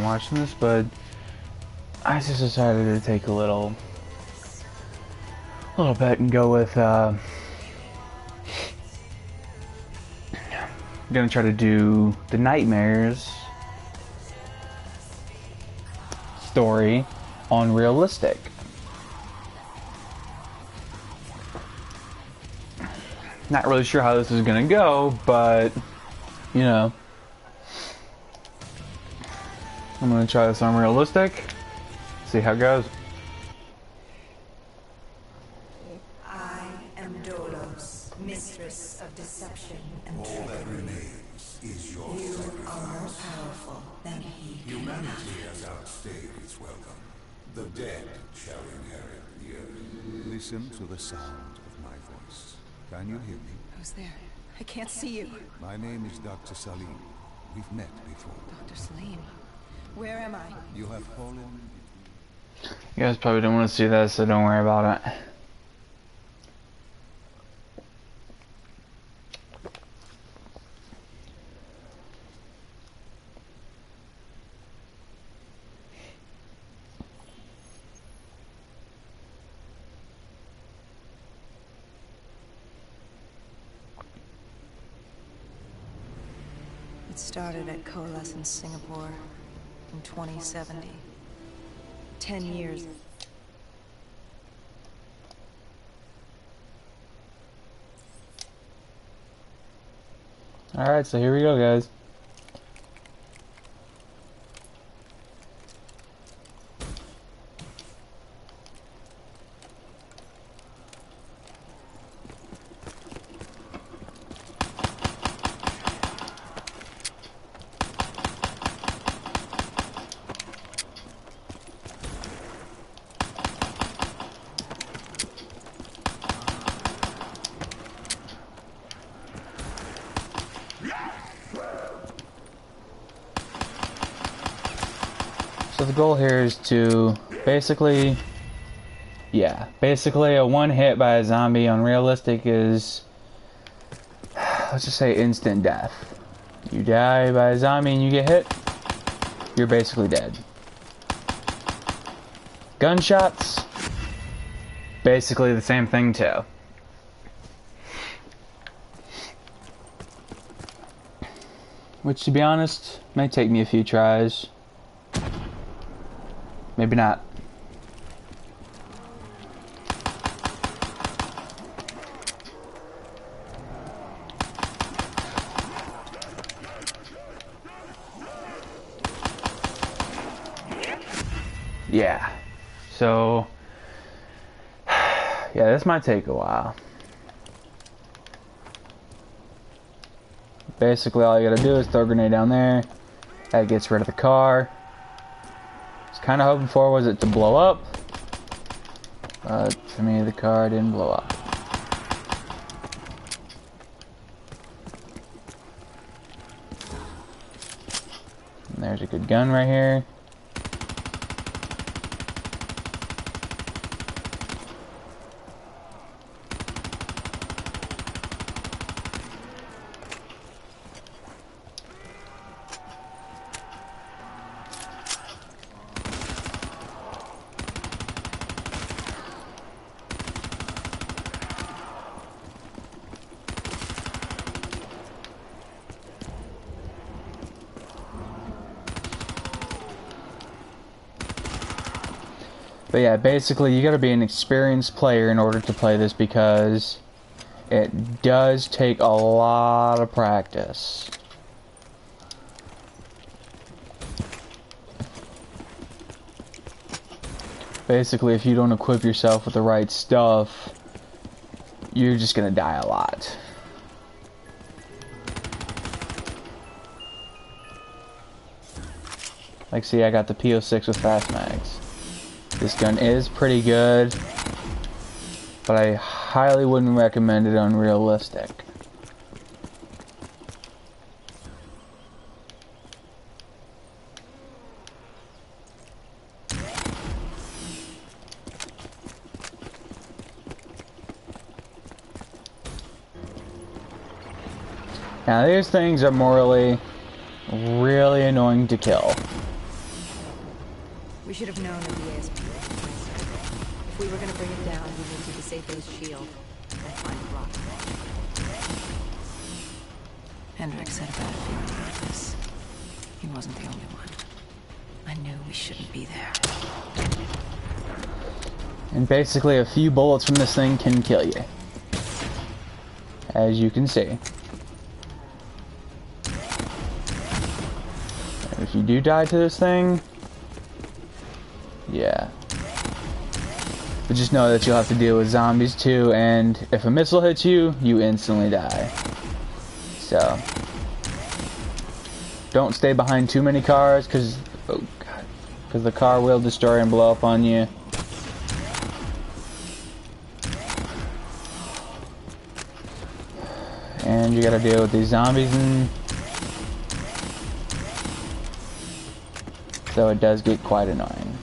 watching this, but I just decided to take a little bet and go with I'm gonna try to do the Nightmares story on realistic. Not really sure how this is gonna go, but you know, I'm gonna try this on realistic, see how it goes. I am Dolos, mistress of deception and All trickery. that remains is your You are more sacrifice. powerful than he. Humanity has outstayed its welcome. The dead shall inherit the earth. Listen to the sound of my voice. Can you hear me? Who's there? I can't see you. My name is Dr. Salim. We've met before. Dr. Salim. Where am I? You have fallen. You guys probably don't want to see that, so don't worry about it. It started at Coalescence Singapore in 2070. 10 years. Alright, so here we go, guys. So the goal here is to basically a one hit by a zombie on realistic is, let's just say, instant death. You die by a zombie and you get hit, you're basically dead. Gunshots, basically the same thing too. Which, to be honest, may take me a few tries. Maybe not. Yeah. So, yeah, this might take a while. Basically, all you gotta do is throw a grenade down there. That gets rid of the car. Kind of hoping for was it to blow up, but for me the car didn't blow up. And there's a good gun right here. But yeah, basically you gotta be an experienced player in order to play this because it does take a lot of practice. Basically, if you don't equip yourself with the right stuff, you're just gonna die a lot. Like, see, I got the P06 with fast mags. This gun is pretty good, but I highly wouldn't recommend it on realistic. Now these things are really annoying to kill. We should have known that the ASP was in place. If we were gonna bring it down, we needed to save his shield and find the rock. Hendricks had a bad feeling about this. He wasn't the only one. I knew we shouldn't be there. And basically a few bullets from this thing can kill you. As you can see. And if you do die to this thing, yeah. But just know that you'll have to deal with zombies too, and if a missile hits you, you instantly die. So don't stay behind too many cars, because the car will destroy and blow up on you. And you gotta deal with these zombies, and so it does get quite annoying.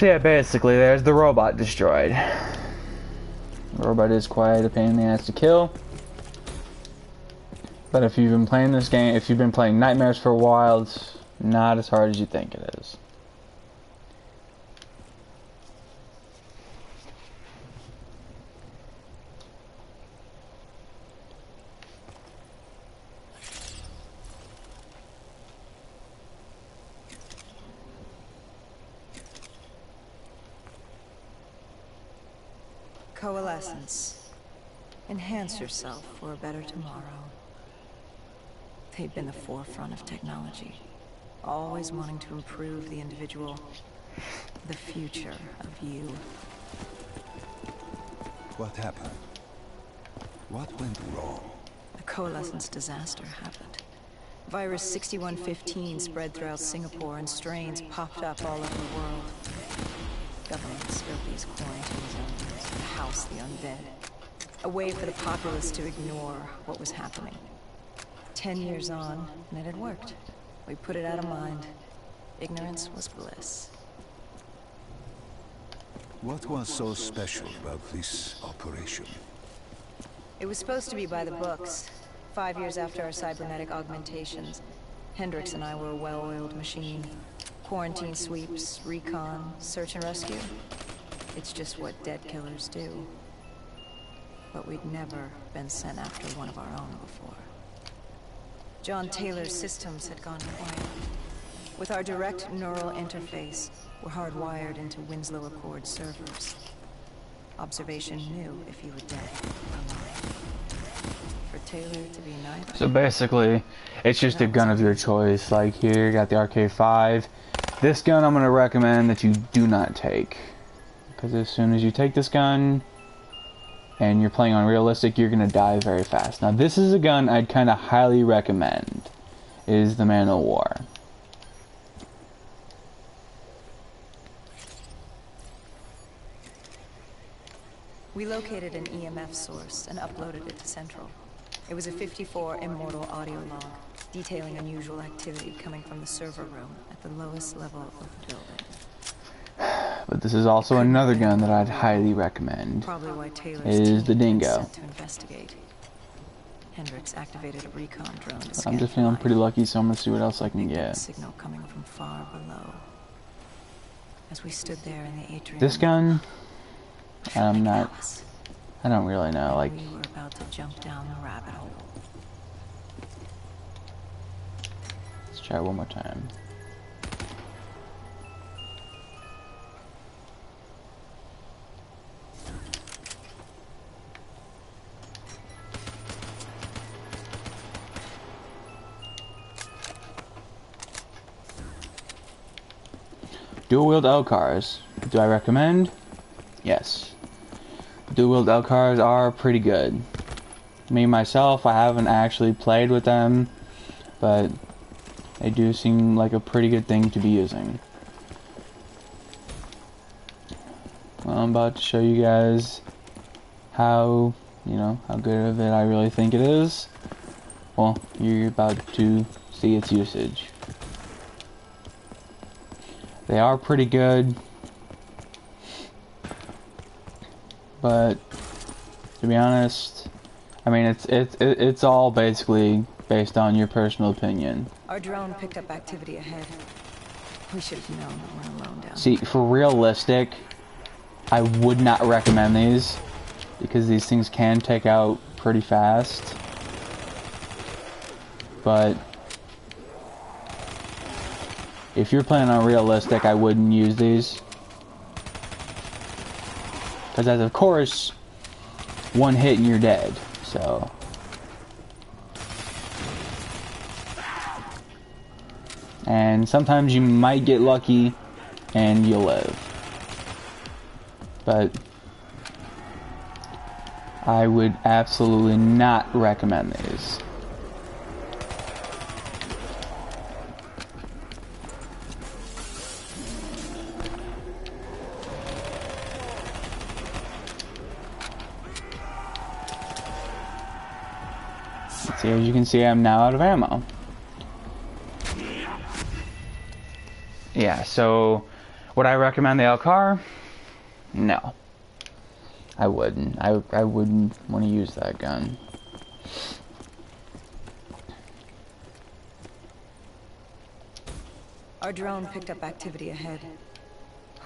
So yeah, basically there's the robot destroyed. The robot is quite a pain in the ass to kill. But if you've been playing this game, if you've been playing Nightmares for a while, it's not as hard as you think it is. Coalescence. Enhance yourself for a better tomorrow. They've been the forefront of technology, always wanting to improve the individual, the future of you. What happened? What went wrong? The Coalescence disaster happened. Virus 6115 spread throughout Singapore and strains popped up all over the world. Governments built these quarantine zones to house the undead. A way for the populace to ignore what was happening. 10 years on, and it had worked. We put it out of mind. Ignorance was bliss. What was so special about this operation? It was supposed to be by the books. 5 years after our cybernetic augmentations, Hendricks and I were a well-oiled machine. Quarantine sweeps, recon, search and rescue. It's just what dead killers do. But we'd never been sent after one of our own before. John Taylor's systems had gone quiet. With our direct neural interface, we're hardwired into Winslow Accord servers. Observation knew if you were dead or alive. For Taylor to be neither. So basically, it's just a gun of your choice. Like here, you got the RK5. This gun I'm going to recommend that you do not take. Because as soon as you take this gun, and you're playing on realistic, you're going to die very fast. Now this is a gun I'd kind of highly recommend, is the Man of War. We located an EMF source and uploaded it to Central. It was a 54 immortal audio log, detailing unusual activity coming from the server room at the lowest level of the building. But this is also another gun that I'd highly recommend. Probably why Taylor's is the team was Dingo. sent to investigate. Hendricks activated a recon drone to I'm scan just for feeling life. pretty lucky, so I'm gonna see what else I can get. Signal coming from far below. As we stood there in the atrium. This gun, I'm not. Alice, I don't really know. Like, we were about to jump down the rabbit hole. let's try one more time. Dual wield L-cars. Do I recommend? Yes. Dual wield L-cars are pretty good. Me myself, I haven't actually played with them, but they do seem like a pretty good thing to be using. Well, I'm about to show you guys how, how good of it I really think it is. Well, you're about to see its usage. They are pretty good. but to be honest, I mean it's all basically based on your personal opinion. Our drone picked up activity ahead. We should have known we weren't alone down See, here. for realistic, I would not recommend these because these things can take out pretty fast. But if you're playing on realistic, I wouldn't use these. Because as of course, one hit and you're dead, so. And sometimes you might get lucky and you'll live. But I would absolutely not recommend these. See, as you can see, I'm now out of ammo. Yeah, so would I recommend the Elcar? No. I wouldn't. I wouldn't want to use that gun. Our drone picked up activity ahead.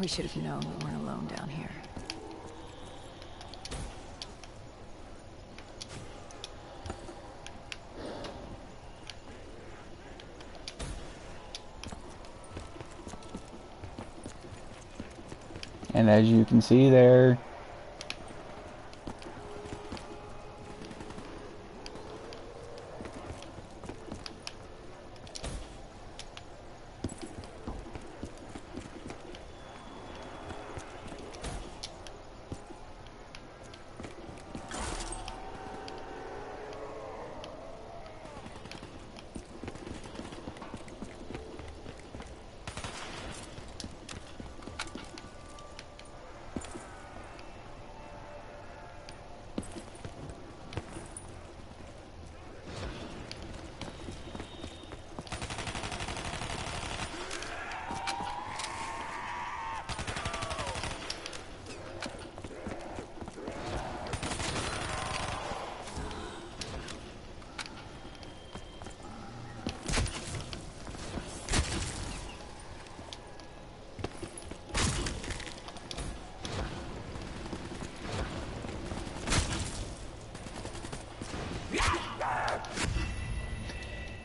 We should have known we weren't alone down here. And as you can see there,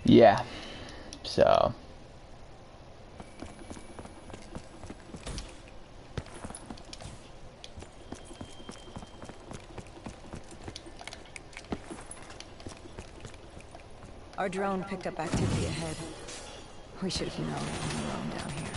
yeah, so. Our drone picked up activity ahead. We should have known we weren't alone down here.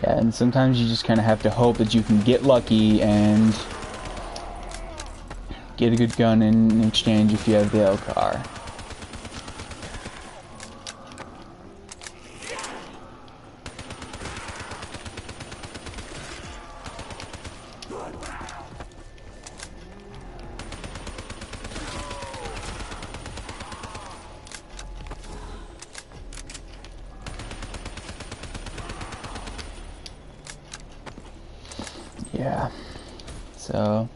Yeah, and sometimes you just kind of have to hope that you can get lucky and get a good gun in exchange if you have the Elcar. Yeah, so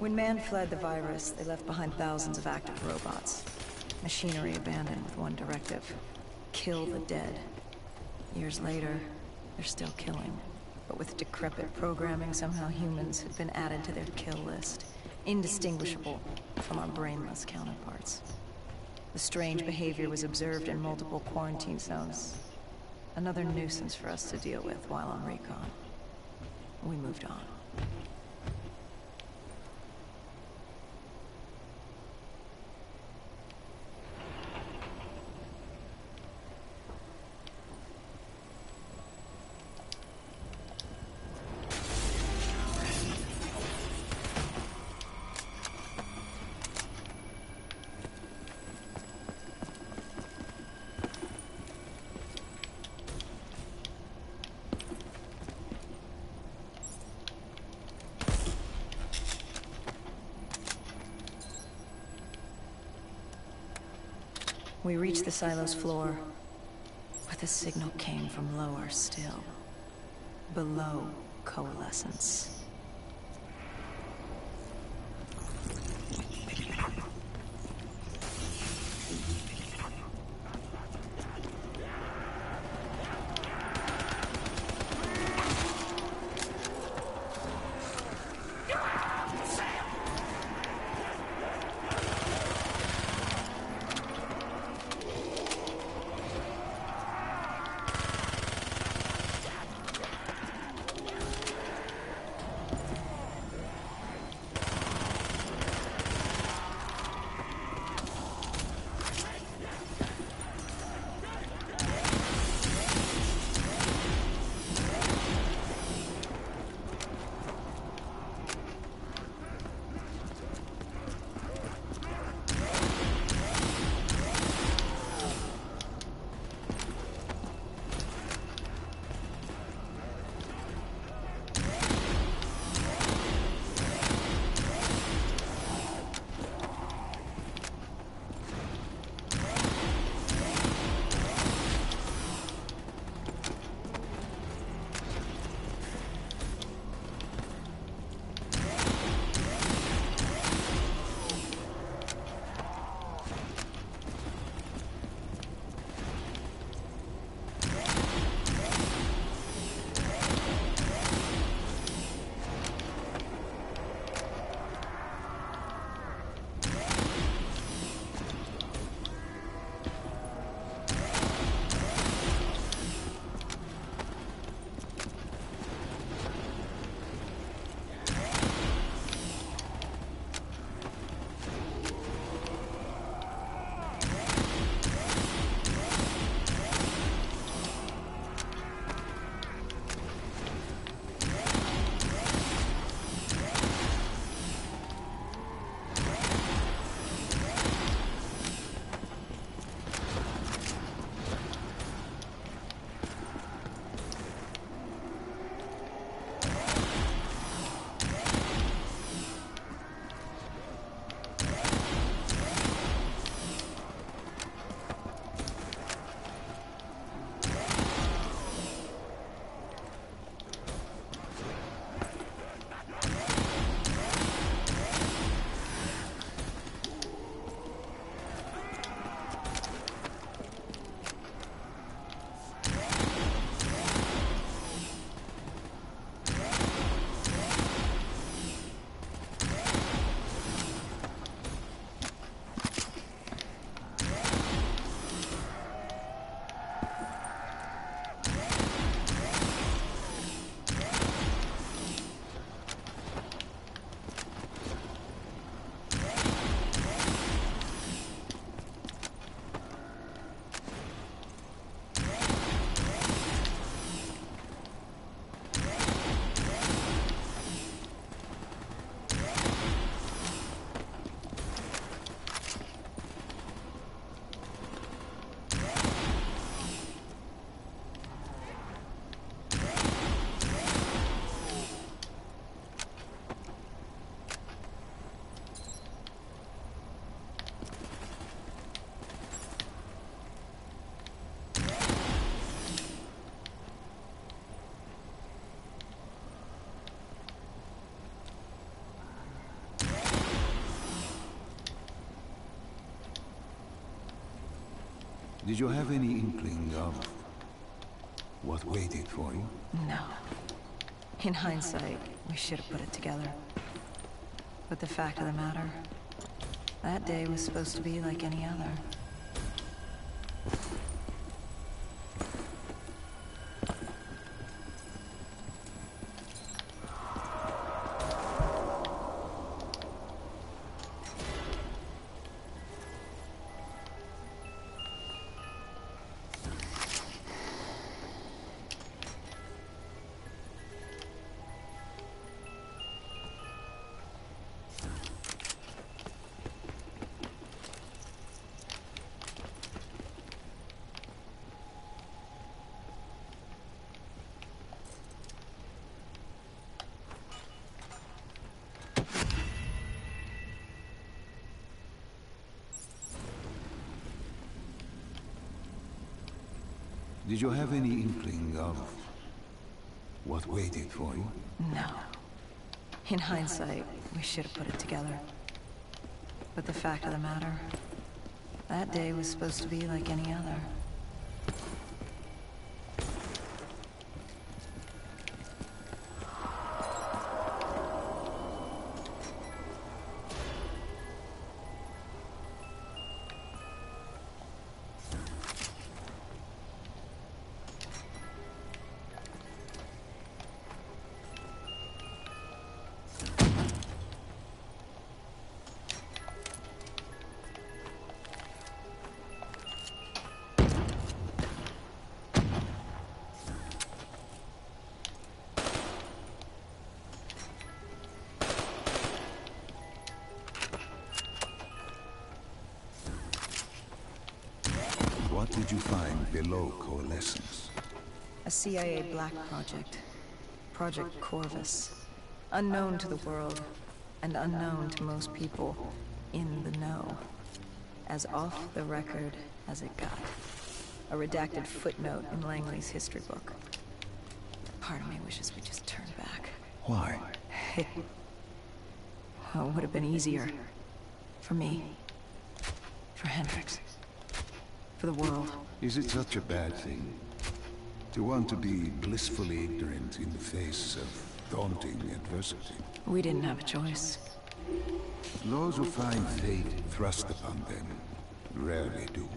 When man fled the virus, they left behind thousands of active robots. Machinery abandoned with one directive: kill the dead. Years later, they're still killing. But with decrepit programming, somehow humans had been added to their kill list, indistinguishable from our brainless counterparts. The strange behavior was observed in multiple quarantine zones. Another nuisance for us to deal with while on recon. We moved on. We reached the silo's floor, but the signal came from lower still. Below coalescence. Did you have any inkling of what waited for you? No. In hindsight, we should have put it together. But the fact of the matter, that day was supposed to be like any other. Did you have any inkling of what waited for you? No. In hindsight, we should have put it together. But the fact of the matter, that day was supposed to be like any other. What did you find below Coalescence? A CIA black project. Project Corvus. Unknown to the world, and unknown to most people in the know. As off the record as it got. A redacted footnote in Langley's history book. Part of me wishes we just turned back. Why? It would have been easier. For me. For Hendricks. For the world. Is it such a bad thing? To want to be blissfully ignorant in the face of daunting adversity? We didn't have a choice. Those who find fate thrust upon them rarely do.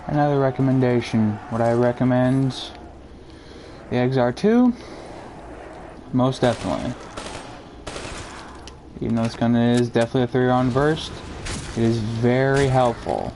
Another recommendation. Would I recommend the XR2? Most definitely. Even though this gun is definitely a 3-round burst, it is very helpful.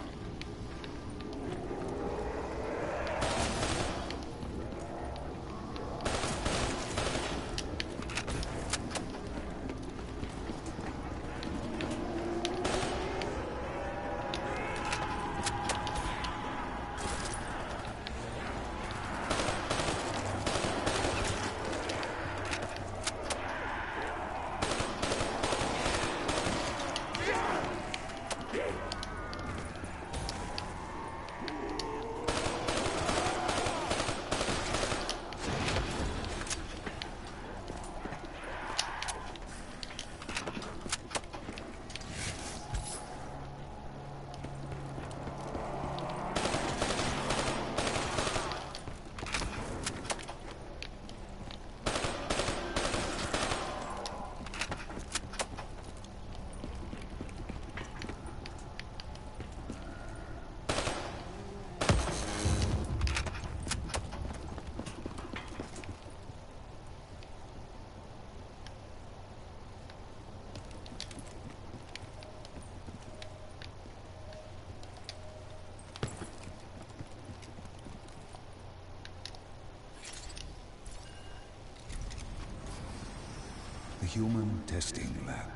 human testing lab.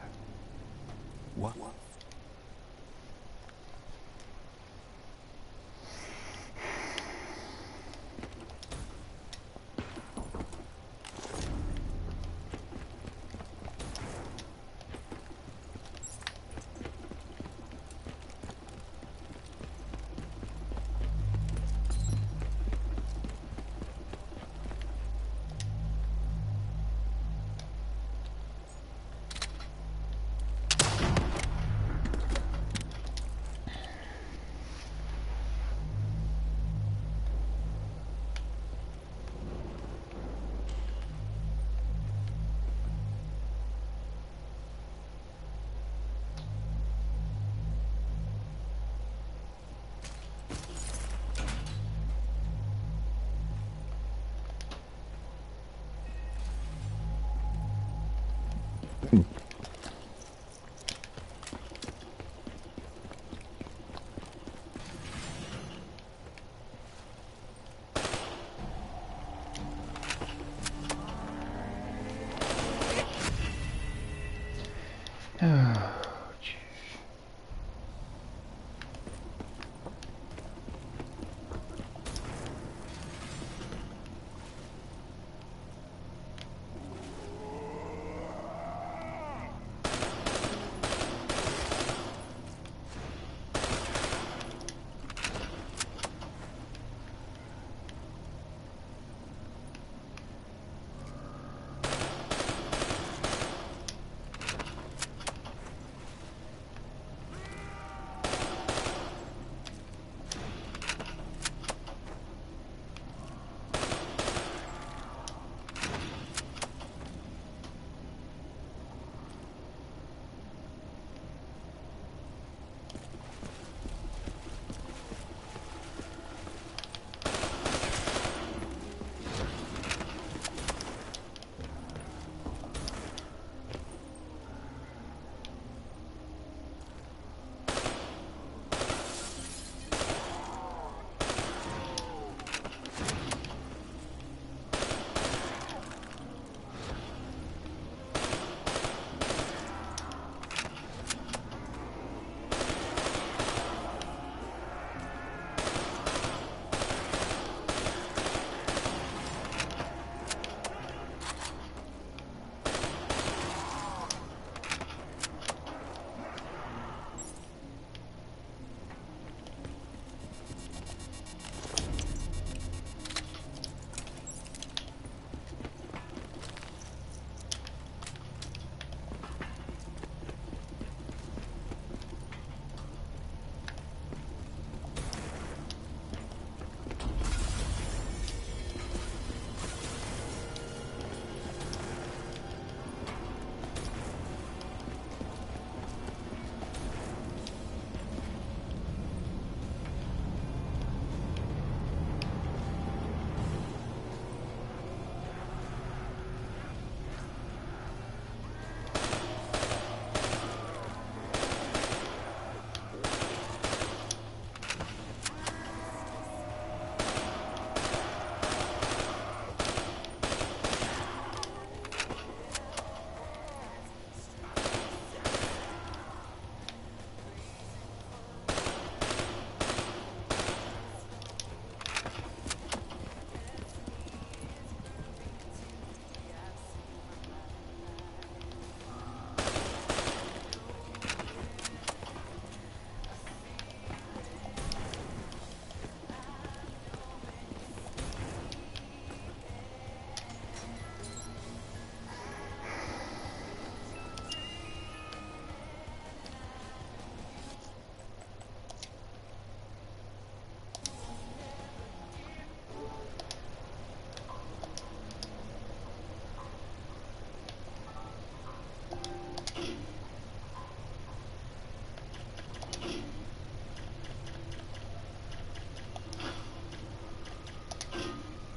What?